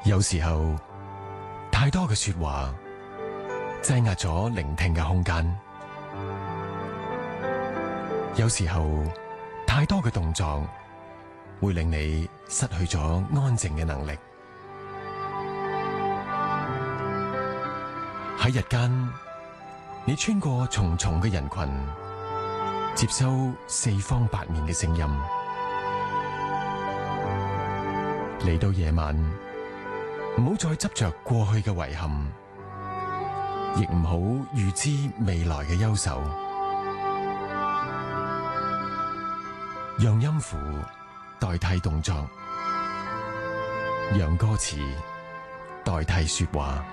有時候太多嘅說話擠壓咗聆聽嘅空間，有時候太多嘅動作會令你失去咗安靜嘅能力。喺日間，你穿過重重嘅人群，接收四方八面嘅聲音。嚟到夜晚，唔好再執着過去嘅遺憾，亦唔好預知未來嘅憂愁。讓音符代替動作，讓歌詞代替說話。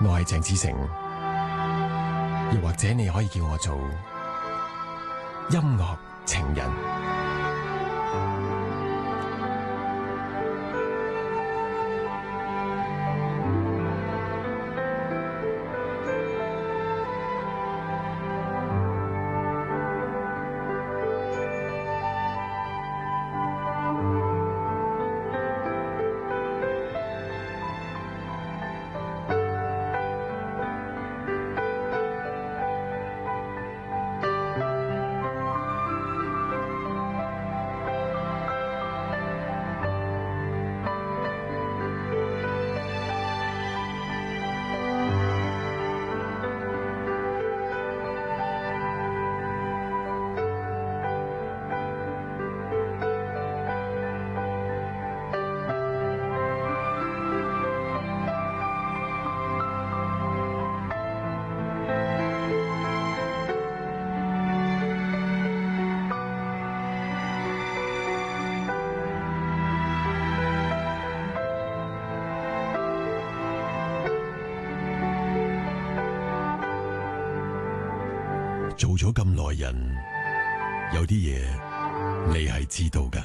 我係鄭子誠，又或者你可以叫我做音樂情人。做咗咁耐人，有啲嘢你係知道㗎。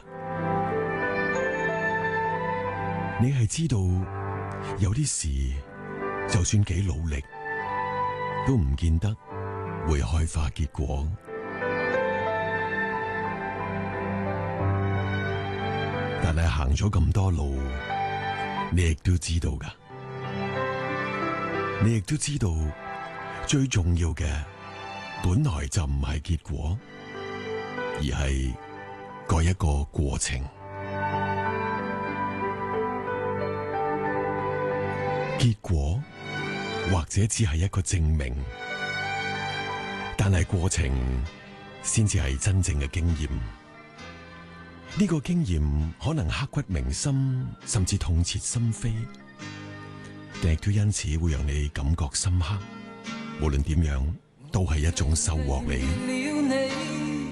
你係知道有啲事，就算幾努力，都唔見得會開花結果。但係行咗咁多路，你亦都知道㗎。你亦都知道最重要嘅，本來就唔係結果，而係嗰一個過程。結果或者只係一個證明，但係過程先至係真正嘅經驗。呢個經驗可能刻骨銘心，甚至痛徹心扉，但亦都因此會讓你感覺深刻。無論點樣，都係一種收穫嚟嘅。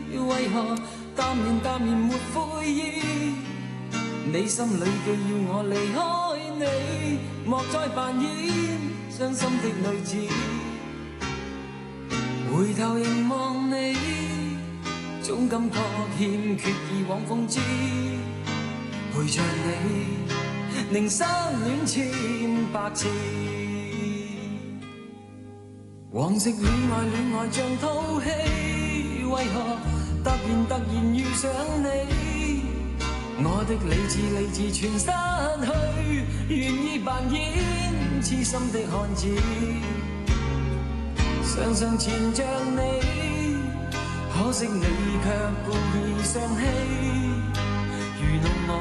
你為何淡然淡然沒悔意？你心裏嘅要我離開你，莫再扮演傷心的女子。回頭凝望你，總感覺欠缺以往風姿。陪着你，寧生戀千百次。往昔戀愛像套戲，為何突然遇上你？我的理智全失去，願意扮演痴心的漢子。常常纏着你，可惜你卻故意傷欺。愚弄我，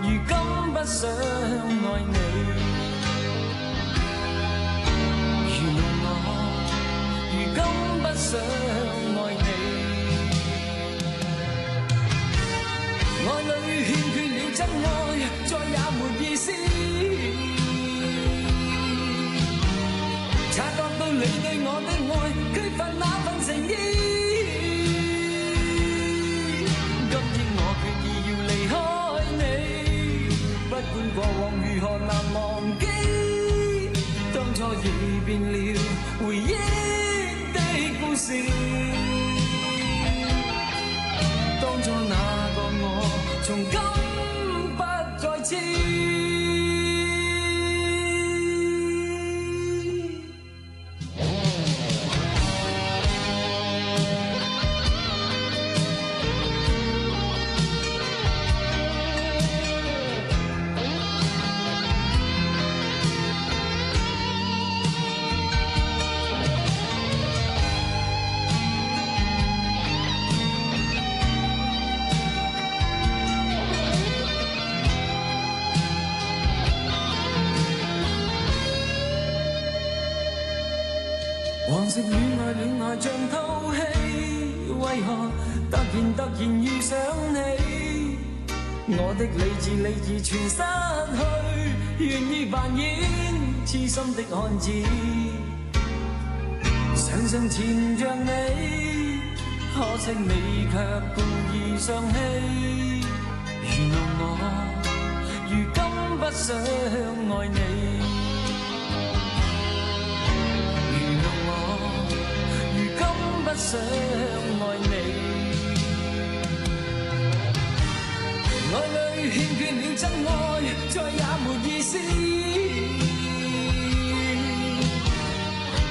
如今不想愛你。如今不想愛你，愛裏欠缺了真愛，再也沒意思。察覺到你對我的愛，缺乏那份誠意。今天我決意要離開你，不管過往如何難忘記，當初已變了回憶。故事，當初那個我，從今不再知。黃色戀愛戀愛像套戲，為何突然遇上你？我的理智全失去，願意扮演痴心的漢子，想像前像你，可惜你卻故意傷欺。原諒我，如今不想愛你。原諒我，如今不想愛你。愛裏欠缺了真愛，再也沒意思。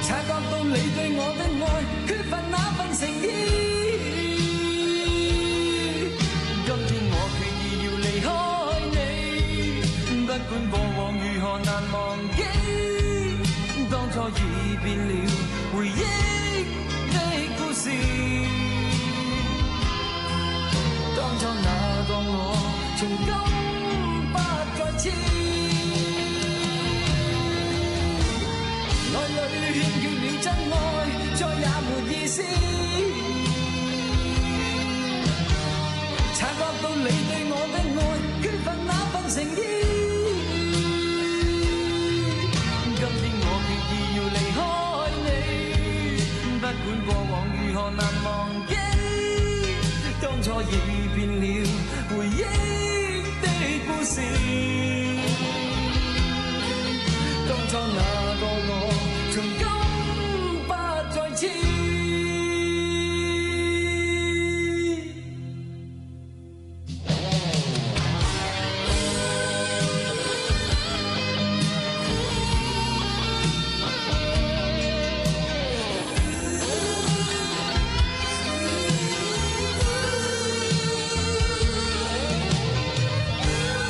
察覺到你對我的愛，缺乏那份誠意。今天我決意要離開你，不管過往如何難忘記，當初已變了回憶的故事。當初那個我，從今不再痴。愛裏欠缺了真愛，再也沒意思。察覺到你對我的愛，缺乏那份誠意。今天我決意要離開你，不管過往如何難忘記，當初已變了回憶的故事。當初那個我，從今不再痴。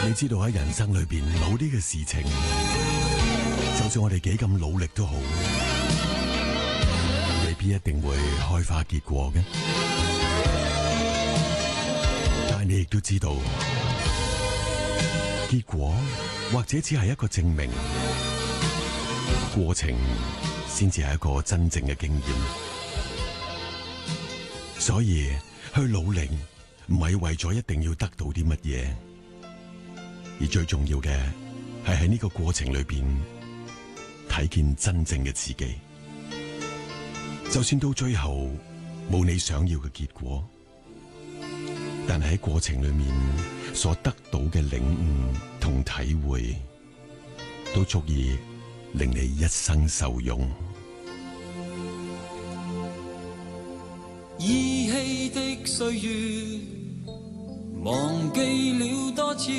你知道喺人生裏邊某啲嘅事情，就算我哋幾咁努力都好，未必一定會開花結果嘅。但係你亦都知道，結果或者只係一個證明，過程先至係一個真正嘅經驗。所以去努力唔係為咗一定要得到啲乜嘢，而最重要嘅係喺呢個過程裏邊睇見真正嘅自己。就算到最後冇你想要嘅結果，但係喺過程裏面所得到嘅領悟同體會，都足以令你一生受用。依稀的歲月，忘記了多次，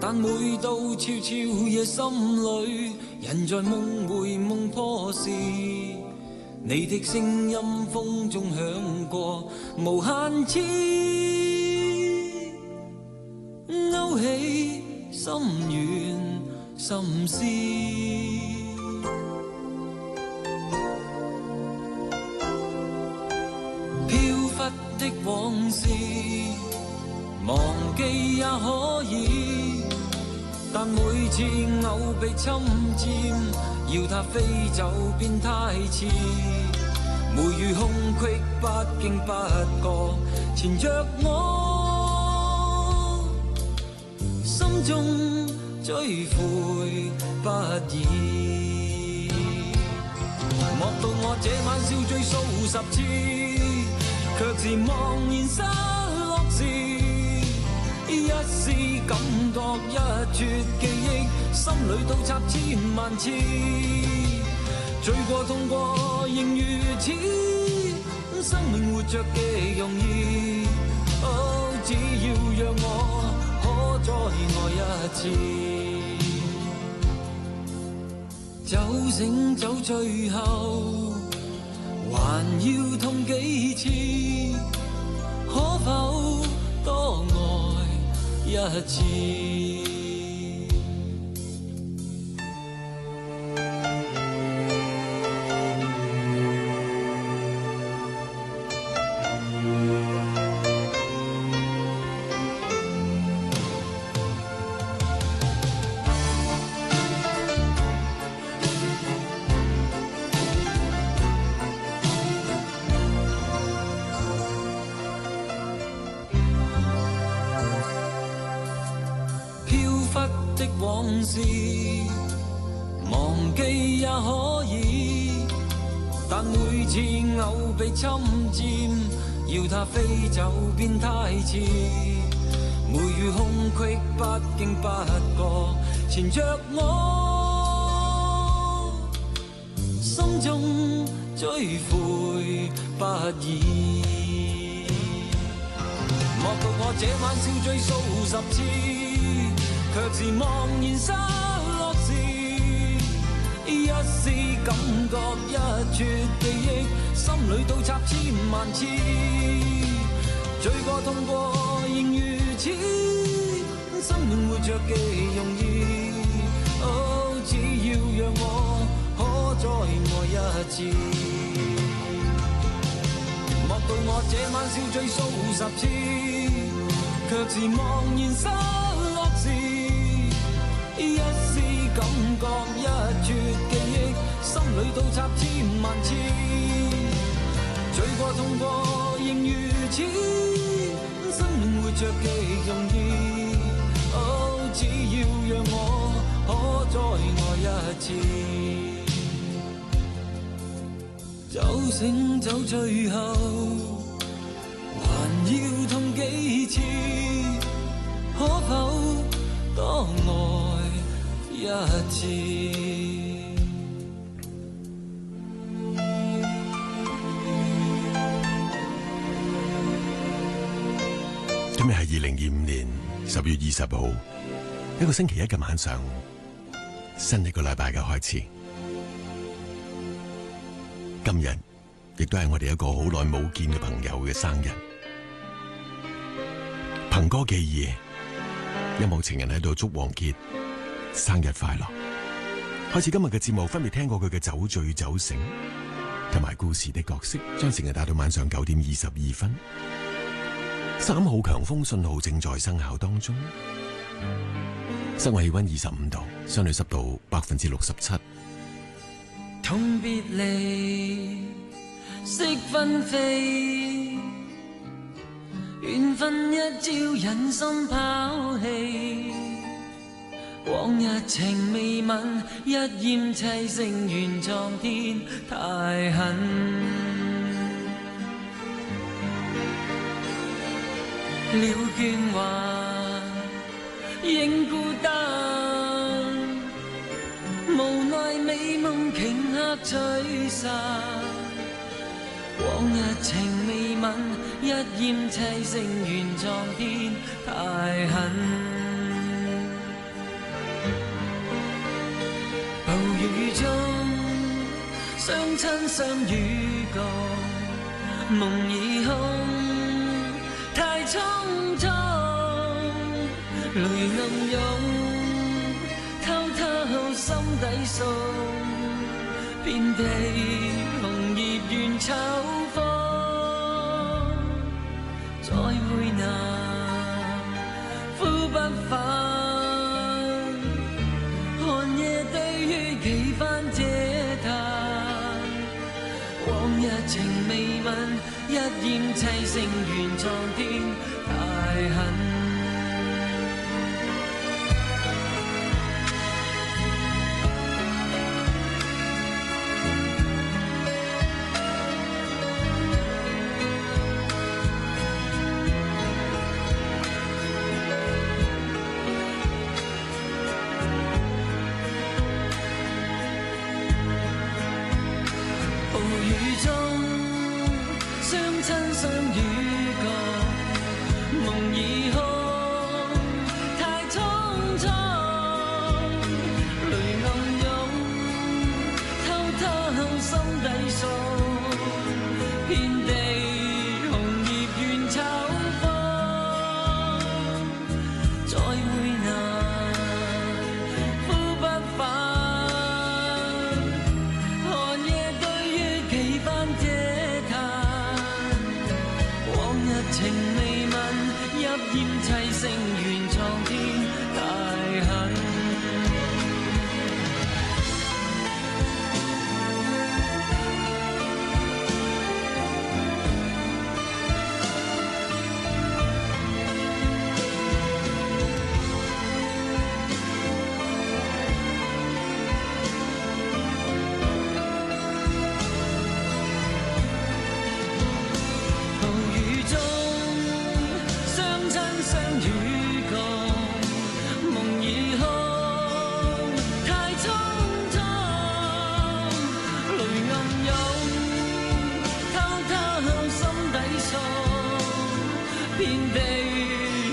但每到悄悄夜心裏，人在夢回夢破時，你的聲音風中響過無限次，勾起心願心思。飄忽的往事，忘記也可以，但每次偶被侵佔，要它飛走便太遲。梅雨空隙不經不覺纏着我，心中追悔不已。莫道我這晚笑醉數10次，卻是茫然失落時，一絲感覺一撮記憶，心裏倒插千萬次，醉過痛過仍如此，生命活着嘅容易，哦，只要讓我可再愛一次，酒醒酒醉後還要痛幾次，可否多愛一次？往事，忘記也可以，但每次偶被侵佔，要它飛走便太遲。每語空隙不經不覺纏着我，心中追悔不已。莫道我這晚笑醉數十次，卻是茫然失落時，一絲感覺一撮記憶，心裏倒插千萬次，醉過痛過仍如此，生命活着幾容易。哦，只要讓我可再愛一次。莫道我這晚笑醉數十次，卻是茫然失落時，一絲感覺一撮記憶，心裏倒插千萬次，醉過痛過仍如此，生命活着幾容易。哦，只要讓我可再愛一次。酒醒酒醉後，還要痛幾次？可否多愛一次？今日係2025年10月20號，一個星期一嘅晚上，新一個禮拜嘅開始。今日亦都係我哋一個好耐冇見嘅朋友嘅生日。憑歌寄意，音樂情人喺度祝王傑生日快樂。開始今日嘅節目，分別聽過佢嘅酒醉酒醒同埋故事的角色，將時間帶到晚上9點22分。3號強風信號正在生效當中，室外氣溫25度，相對濕度67%。痛別離，惜紛飛，緣分一朝忍心拋棄，往日情未泯，一厭砌成原狀天太狠。了倦還仍孤單，無奈美夢頃刻吹散，往日情未泯，一厭砌成原狀天太狠。暴雨中相親相與共，夢已空太匆匆，淚暗湧，偷偷心底訴，遍地紅葉怨秋風，再會難，呼不返，寒夜對於幾番嗟嘆，往日情未泯，一厭砌成原狀天太狠。地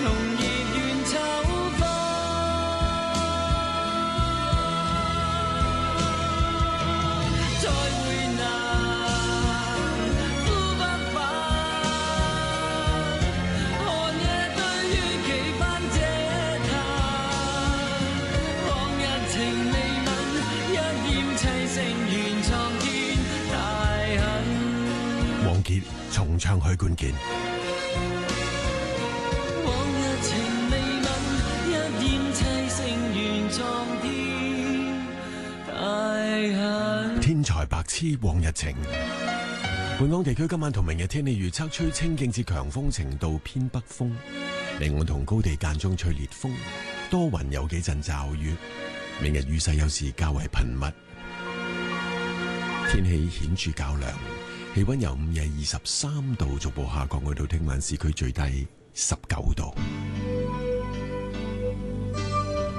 紅葉怨秋風，再會難，呼不返。寒夜對於幾番嗟嘆，往日情未泯，一厭砌成原創天大恨。王傑重唱許冠傑。往日情未泯，一厭砌成原創天大恨。天才白痴往日情。本港地區今晚同明日天氣預測吹清勁至強風程度偏北風，離岸同高地間中吹烈風，多雲有幾陣驟雨。明日雨勢有時較為頻密，天氣顯著較涼，氣溫由午夜23度逐步下降去到聽晚市區最低19度。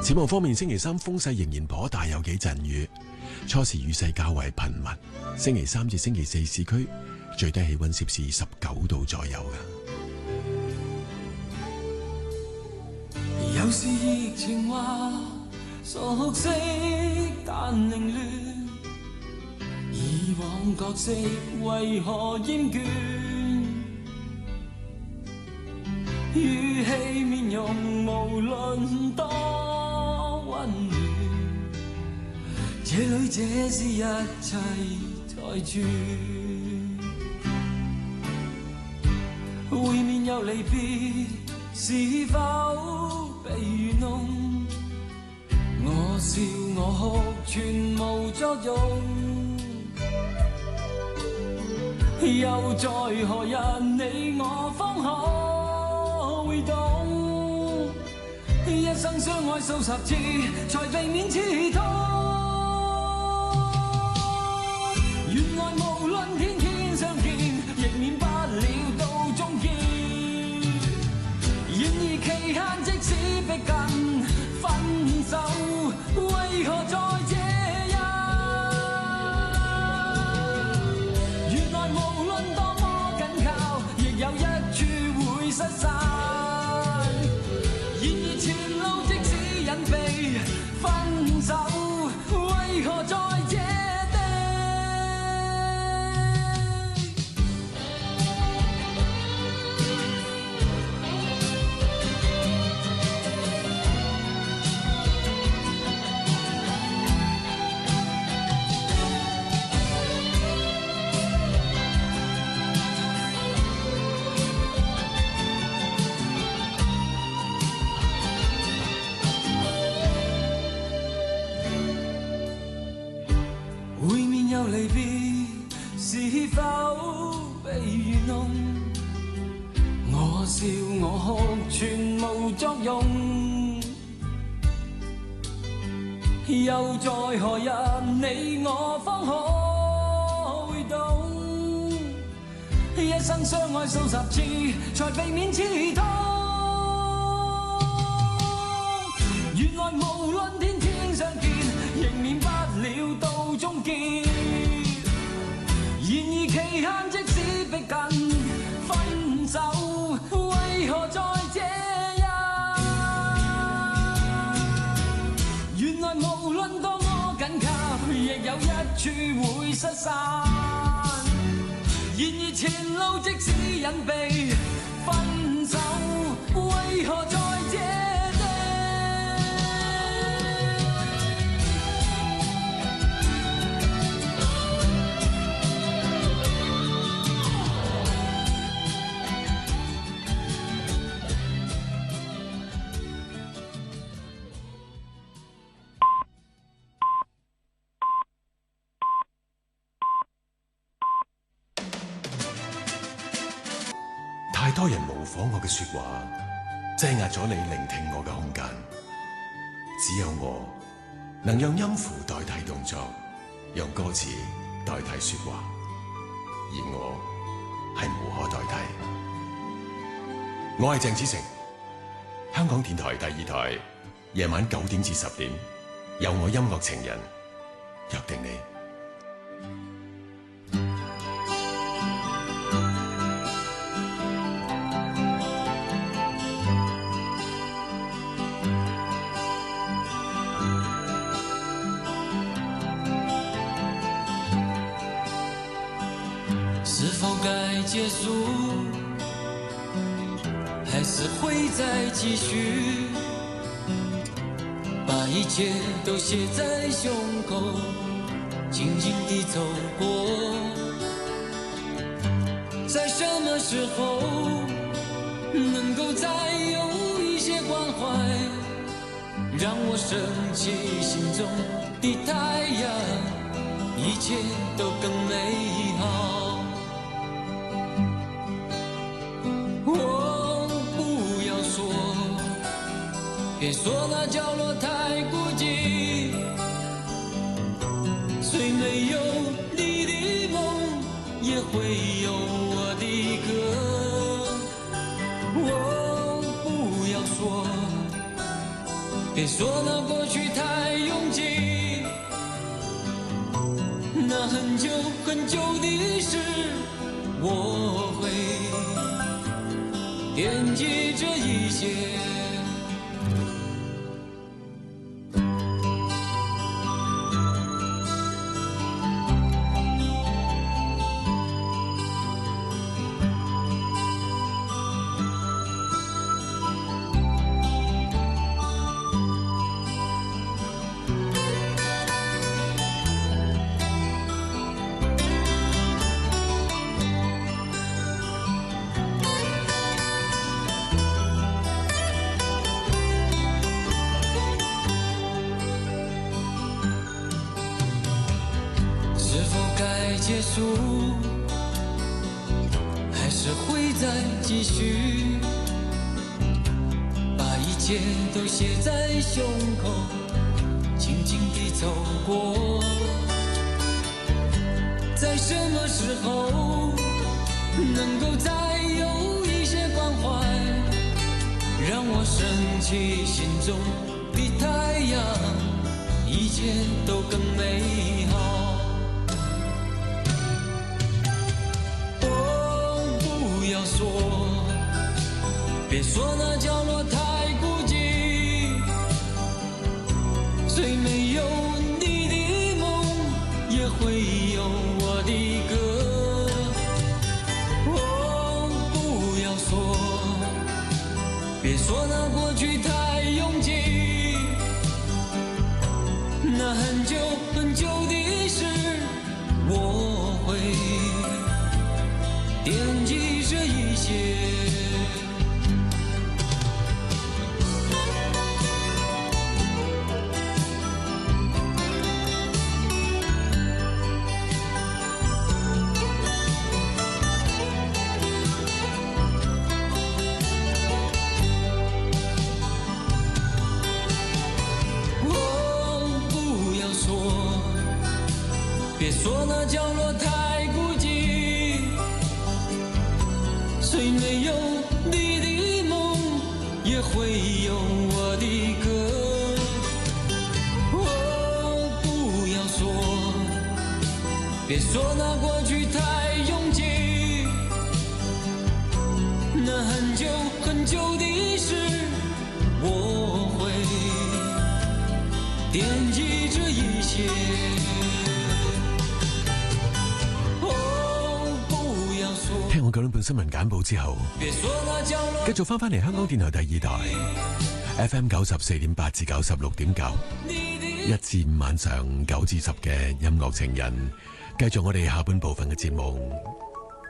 展望方面，星期三風勢仍然頗大，有幾陣雨，初時雨勢較為頻密。星期三至星期四市區最低氣溫攝氏19度左右㗎。有時疫情話熟悉但凌亂，以往角色為何厭倦？語氣面容無論多溫暖，這裏這是一切在轉。會面又離別，是否被愚弄？我笑我哭，全無作用。又在何日你我方可會懂？一生相愛數十次，才避免刺痛。原來無論天天相見，亦免不了到終結。然而期限即使逼近，分手為何在這日？原來無論多麼緊靠，亦有一處會失散。然而前路即使隱秘，分手為何在這地？會面又離別，是否被愚弄？我笑我哭，全無作用。又在何日你我方可會懂？一生相愛數十次，才避免刺痛。原來無論天天相見，亦免不了到終結。然而期限即使逼近，分手為何在這日？原來無論多麼緊靠，亦有一處會失散。然而前路即使隱秘，分手為何在這地？太多人模仿我嘅說話，擠壓咗你聆聽我嘅空間。只有我能用音符代替動作，用歌詞代替說話，而我係無可代替。我係鄭子誠，香港電台第2台，夜晚9點至10點，有我音樂情人約定你。否该结束，还是会再继续？把一切都写在胸口，静静地走过。在什么时候能够再有一些关怀，让我升起心中的太阳，一切都更美好。哦，不要说，别说那角落太孤寂，虽没有你的梦，也会有我的歌。哦，不要说，别说那过去太拥挤，那很久很久的事，我会惦记这一切。结束，还是会再继续？把一切都写在胸口，静静地走过。在什么时候能够再有一些关怀，让我升起心中的太阳，一切都更美好。说，别说那角落太孤寂，虽没有你的梦，也会有我的歌。哦，不要说，别说那过去太拥挤，那很久很久的事，我会惦记这一切。哦，不要说，别说那角落太孤寂，虽没有你的梦，也会有我的歌。哦，不要说，别说那过去太拥挤，那很久很久的事，我会惦记这一切。聽我9點半新聞簡報之後，繼續翻嚟香港電台第二台 FM 94.8至96.9，一至五晚上9至10嘅音樂情人，繼續我哋下半部分嘅節目，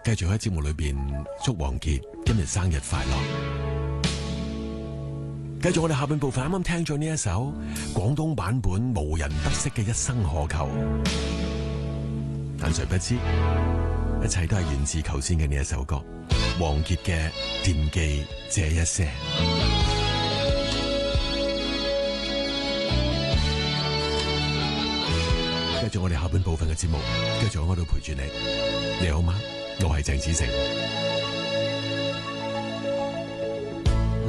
繼續喺節目裏邊祝王傑今日生日快樂。繼續我哋下半部分，啱啱聽咗呢一首廣東版本無人不識嘅一生可求，但誰不知一切都係源自頭先嘅呢一首歌，王傑嘅《惦記這一些》。繼續我哋下半部分嘅節目，繼續喺我度陪住你。你好嗎？我係鄭子誠。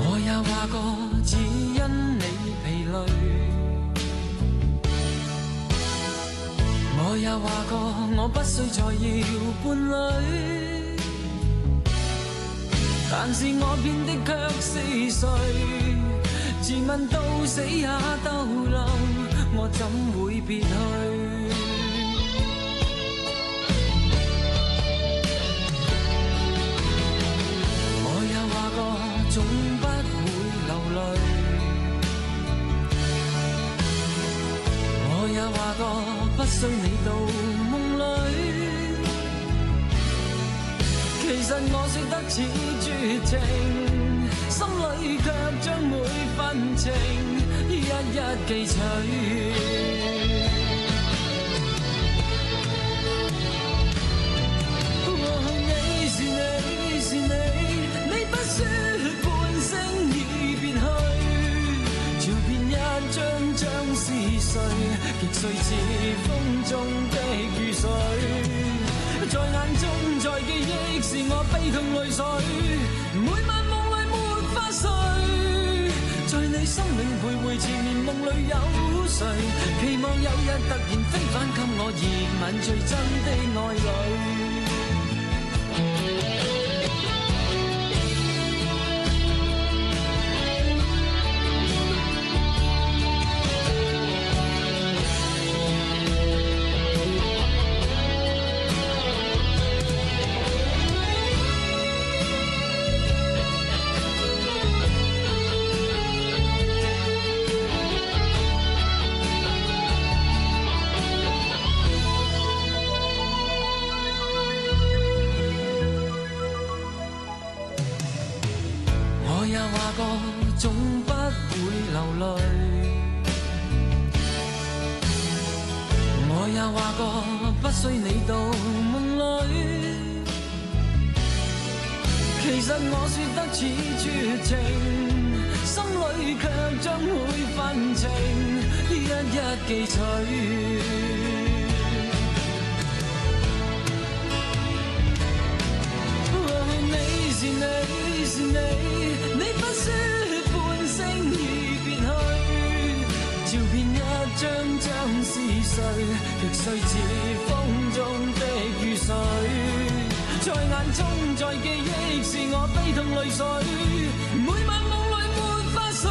我也話過，只因你疲累。我也話過，我不需再要伴侶，但是我變的卻是誰？自問到死也逗留，我怎會別去？夢裏，其實我說得似絕情，心裏卻將每份情一一記取。是誰極碎似風中的雨水，在眼中在記憶是我悲痛淚水，每晚夢裏沒法睡，在你生命徘徊纏綿夢裏有誰，期望有日突然飛返給我熱吻最真的愛侶。總不會流淚，我也話過不需你到夢裏，其實我說得似絕情，心裏卻將每份情一一記取。你是你是你，你不說半聲已別去，照片一張張是誰，極碎似風中的雨水，在眼中在記憶是我悲痛淚水，每晚夢裏沒法睡，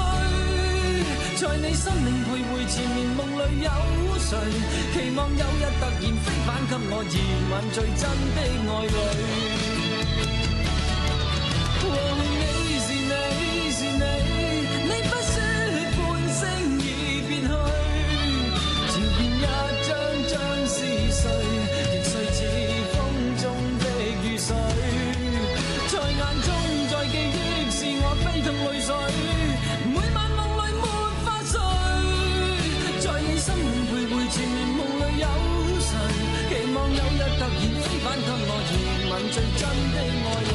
在你生命徘徊纏綿夢裏有誰，期望有日突然飛返給我熱吻最真的愛侶。你是你是你，你不說半聲已別去，照片一張張是誰，亦碎似風中的雨水，在眼中在記憶是我悲痛淚水，每晚夢裏沒法睡，在你生命徘徊纏綿夢裏有誰，期望有日突然飛返給我熱吻最真的愛侶。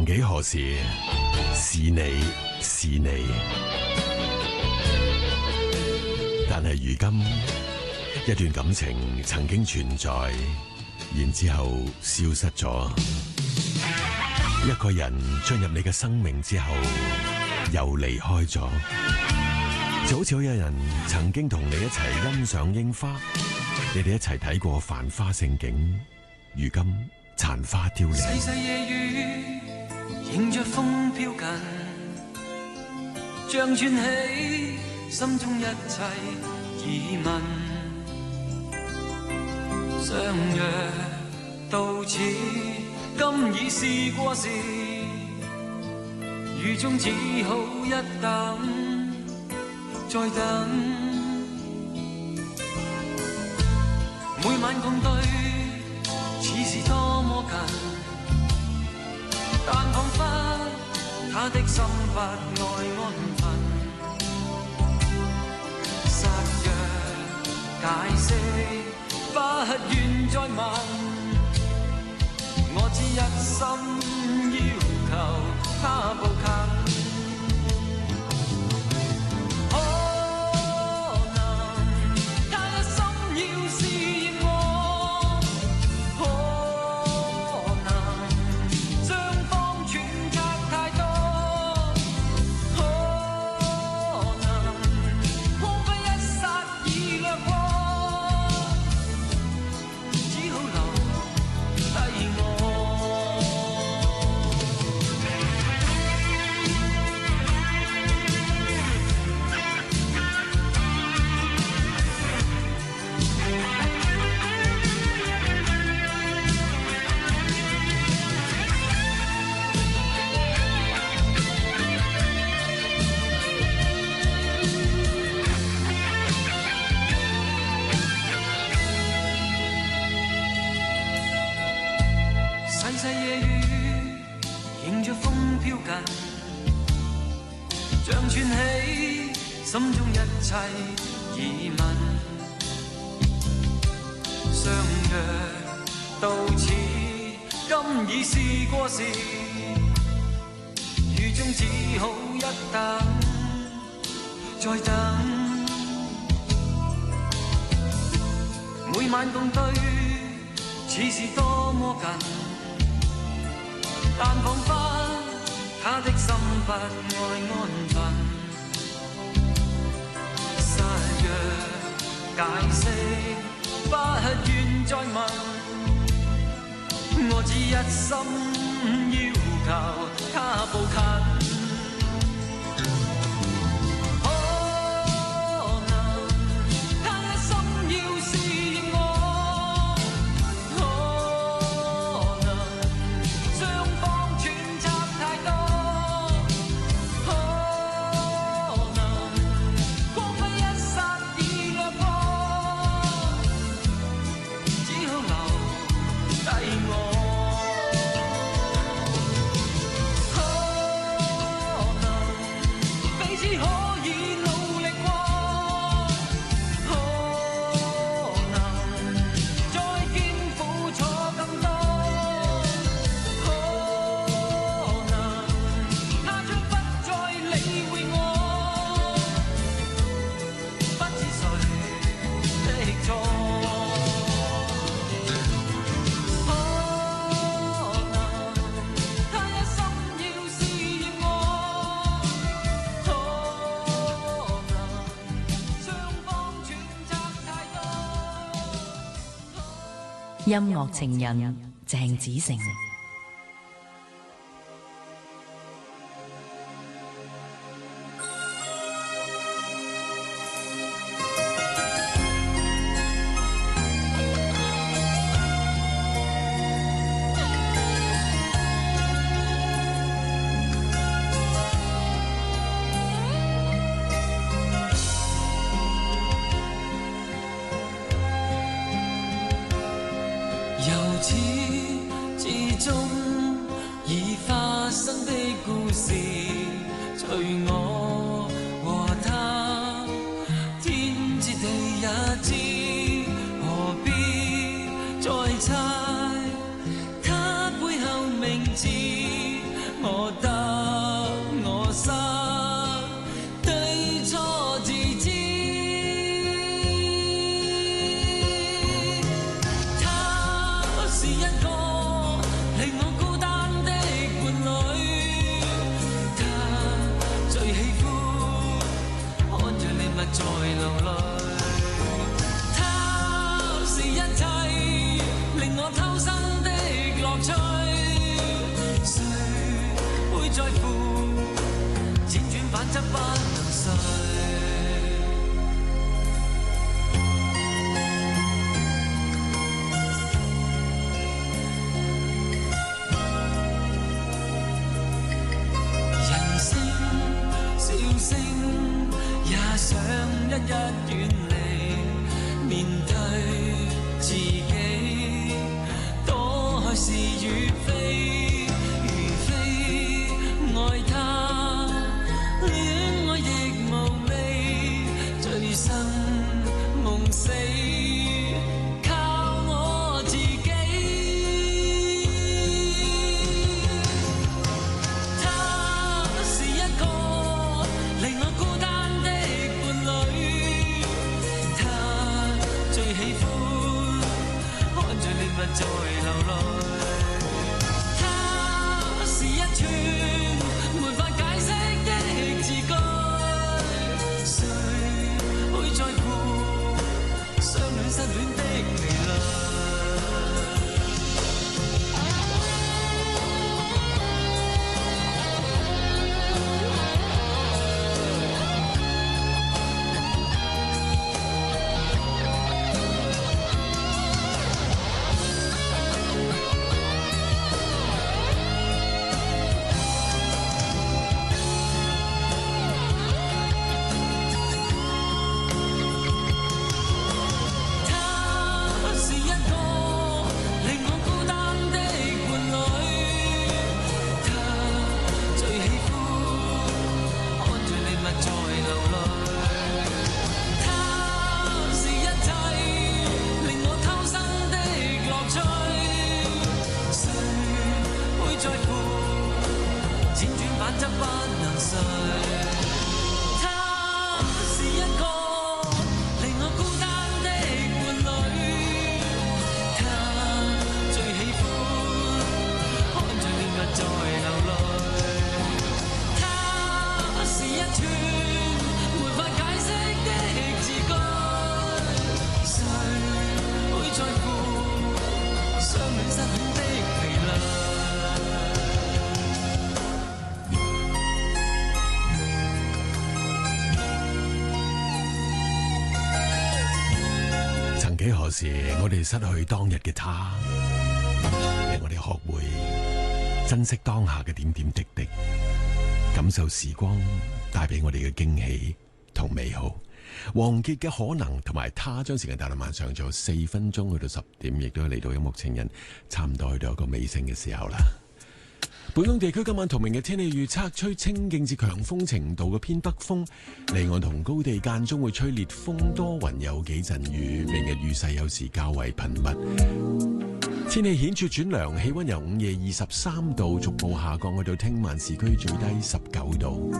幾何時是你是你，但係如今一段感情曾經存在，然之後消失咗。一個人進入你嘅生命之後又離開咗，就好似有人曾經同你一齊欣賞櫻花，你哋一齊睇過繁花盛景，如今殘花凋零。細細夜雨迎着風飄近，像串起心中一切疑問，相約到此今已是過時，雨中只好一等再等，每晚共對似是多麼近，但彷彿他的心不愛安分，誓約解釋不願再問，我只一心要求他步近。像串起心中一切疑問，相約到此，今已是過時，雨中只好一等，再等。每晚共對，似是多麼近，但彷彿他的心不愛安分。失約解釋，不願再問，我只一心要求他步近。音樂情人鄭子誠。他是一串沒法幾何時，我哋失去當日嘅他，令我哋學會珍惜當下嘅點點滴滴，感受時光帶俾我哋嘅驚喜同美好。王傑嘅可能同埋他，將時間帶到晚上咗4分鐘去到10點，亦都嚟到音樂情人差唔多去到一個尾聲嘅時候啦。本港地區今晚同明嘅天氣預測，吹清勁至強風程度嘅偏北風，離岸同高地間中會吹烈風，多雲有幾陣雨，明日雨勢有時較為頻密。天氣顯著轉涼，氣溫由午夜23度逐步下降，去到聽晚市區最低19度。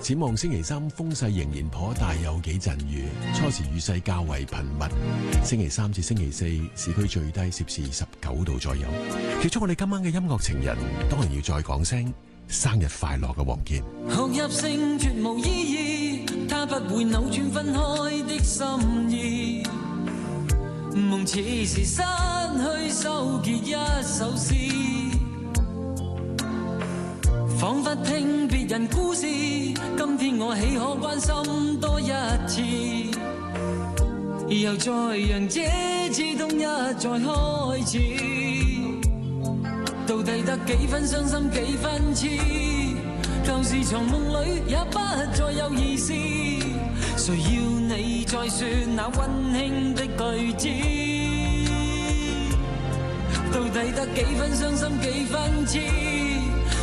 展望星期3風勢仍然頗大，有幾陣雨，初時雨勢較為頻密。星期3至星期4市區最低攝氏19度左右。結束我哋今晚嘅音樂情人，當然要再講聲生日快樂嘅王傑。學入性絕無意義，他不會扭轉分開的心意。夢似是失去收結一首詩，彷彿聽別人故事，今天我豈可關心多一次？又再讓這刺痛一再開始，到底得幾分傷心幾分痴？舊時藏夢裏也不再有意思，誰要你再說那溫馨的句子？到底得幾分傷心幾分痴？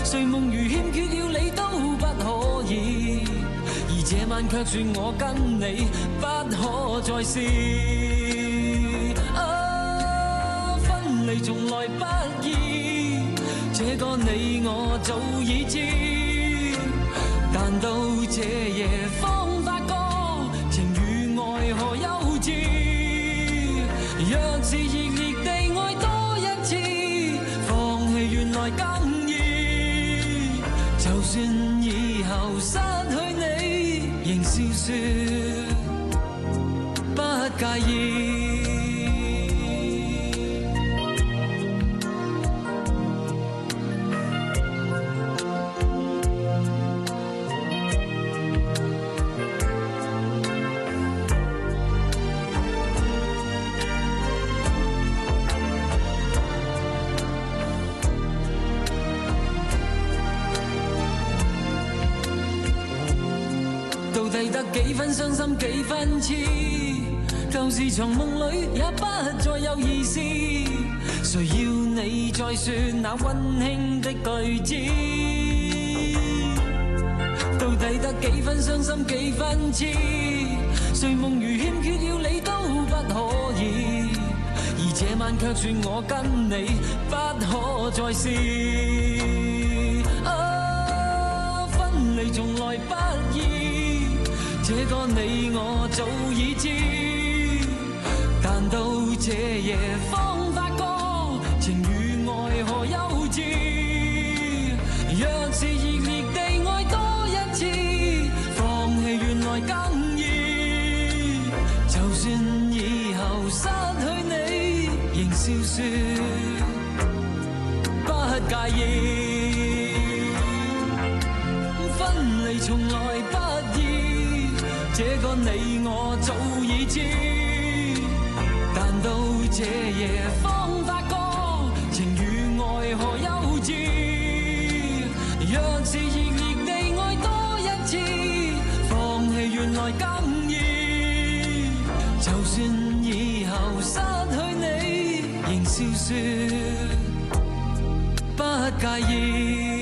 睡夢如欠缺了你都不可以，而這晚卻說我跟你不可再試。分離從來不易，這個你我早已知，但到這夜方發覺情與愛何幼稚。若是熱烈地愛多一次，放棄原來更易。就算以後失去你，仍笑說不介意。得幾分傷心幾分痴，舊時藏夢裏也不再有意思，誰要你再說那溫馨的句子？到底得幾分傷心幾分痴？睡夢如欠缺了你都不可以，而這晚卻說我跟你不可再試。分離從來不易，這個你我早已知，但到這夜方發覺情與愛何幼稚。若是熱烈地愛多一次，放棄原來更易。就算以後失去你，仍笑說不介意。分離從來不易，這個你我早已知，但到這夜方發覺情與愛何幼稚。若是熱烈地愛多一次，放棄原來更易。就算以後失去你，仍笑說不介意。